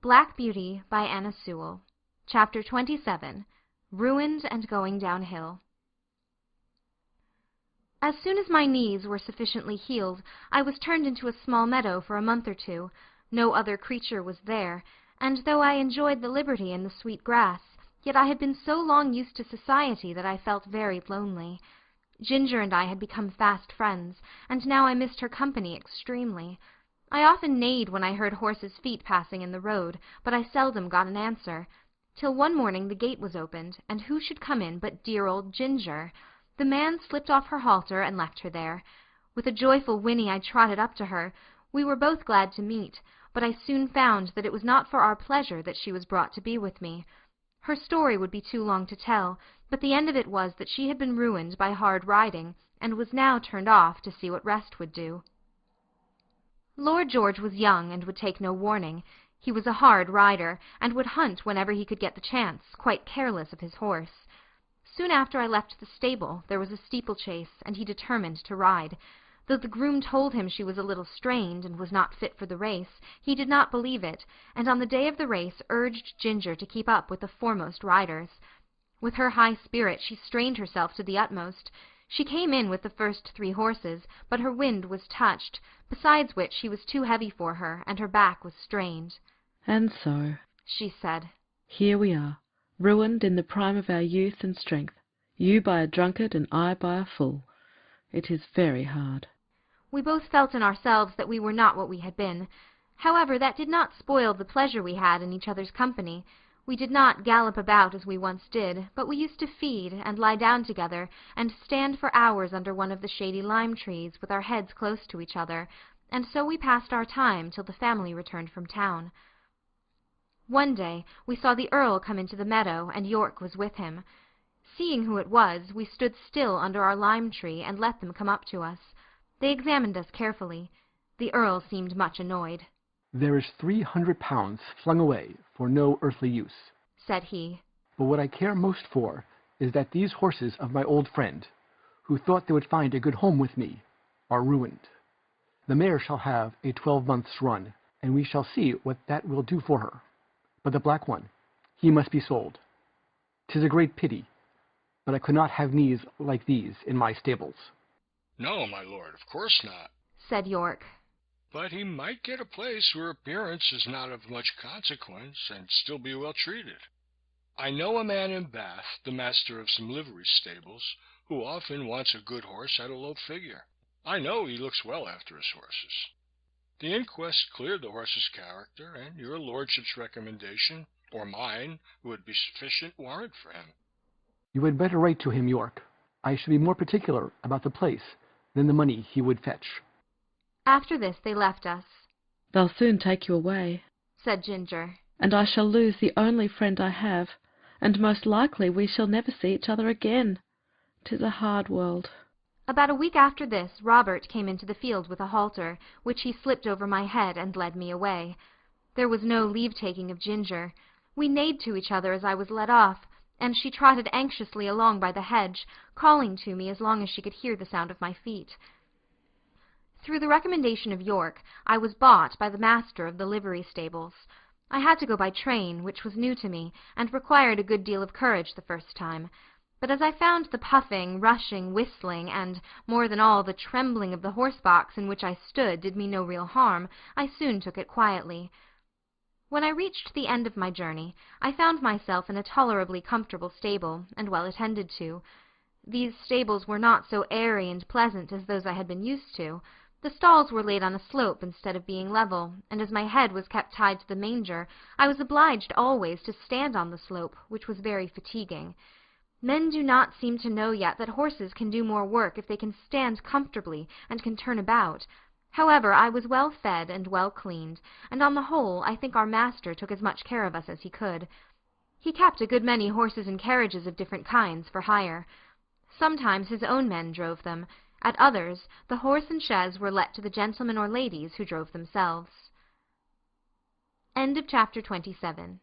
Black Beauty by Anna Sewell. Chapter 27. Ruined and Going Downhill. As soon as my knees were sufficiently healed, I was turned into a small meadow for a month or two. No other creature was there, and though I enjoyed the liberty and the sweet grass, yet I had been so long used to society that I felt very lonely. Ginger and I had become fast friends, and now I missed her company extremely. I often neighed when I heard horses' feet passing in the road, but I seldom got an answer, till one morning the gate was opened, and who should come in but dear old Ginger. The man slipped off her halter and left her there. With a joyful whinny I trotted up to her. We were both glad to meet, but I soon found that it was not for our pleasure that she was brought to be with me. Her story would be too long to tell, but the end of it was that she had been ruined by hard riding, and was now turned off to see what rest would do. Lord George was young and would take no warning. He was a hard rider, and would hunt whenever he could get the chance, quite careless of his horse. Soon after I left the stable there was a steeplechase, and he determined to ride. Though the groom told him she was a little strained, and was not fit for the race, he did not believe it, and on the day of the race urged Ginger to keep up with the foremost riders. With her high spirit she strained herself to the utmost. She came in with the first 3 horses, but her wind was touched, besides which she was too heavy for her, and her back was strained. "And so," she said, "here we are, ruined in the prime of our youth and strength, you by a drunkard and I by a fool. It is very hard." We both felt in ourselves that we were not what we had been. However, that did not spoil the pleasure we had in each other's company. We did not gallop about as we once did, but we used to feed, and lie down together, and stand for hours under one of the shady lime trees, with our heads close to each other, and so we passed our time till the family returned from town. One day we saw the Earl come into the meadow, and York was with him. Seeing who it was, we stood still under our lime tree, and let them come up to us. They examined us carefully. The Earl seemed much annoyed. "There is £300 flung away for no earthly use," said he. "but what I care most for is that these horses of my old friend, who thought they would find a good home with me, are ruined. The mare shall have a 12 months' run, and we shall see what that will do for her. But the black one, he must be sold. 'Tis a great pity, but I could not have knees like these in my stables." "No, my lord, of course not," said York. "but he might get a place where appearance is not of much consequence, and still be well treated. I know a man in Bath, the master of some livery stables, who often wants a good horse at a low figure. I know he looks well after his horses. The inquest cleared the horse's character, and your lordship's recommendation, or mine, would be sufficient warrant for him." "You had better write to him, York. I should be more particular about the place than the money he would fetch." After this they left us. "They'll soon take you away," said Ginger, "and I shall lose the only friend I have, and most likely we shall never see each other again. 'Tis a hard world." About a week after this, Robert came into the field with a halter, which he slipped over my head and led me away. There was no leave-taking of Ginger. We neighed to each other as I was led off, and she trotted anxiously along by the hedge, calling to me as long as she could hear the sound of my feet. Through the recommendation of York, I was bought by the master of the livery stables. I had to go by train, which was new to me, and required a good deal of courage the first time. But as I found the puffing, rushing, whistling, and, more than all, the trembling of the horse-box in which I stood did me no real harm, I soon took it quietly. When I reached the end of my journey, I found myself in a tolerably comfortable stable, and well attended to. These stables were not so airy and pleasant as those I had been used to. The stalls were laid on a slope instead of being level, and as my head was kept tied to the manger, I was obliged always to stand on the slope, which was very fatiguing. Men do not seem to know yet that horses can do more work if they can stand comfortably and can turn about. However, I was well fed and well cleaned, and on the whole I think our master took as much care of us as he could. He kept a good many horses and carriages of different kinds for hire. Sometimes his own men drove them. At others, the horse and chaise were let to the gentlemen or ladies who drove themselves. End of chapter 27.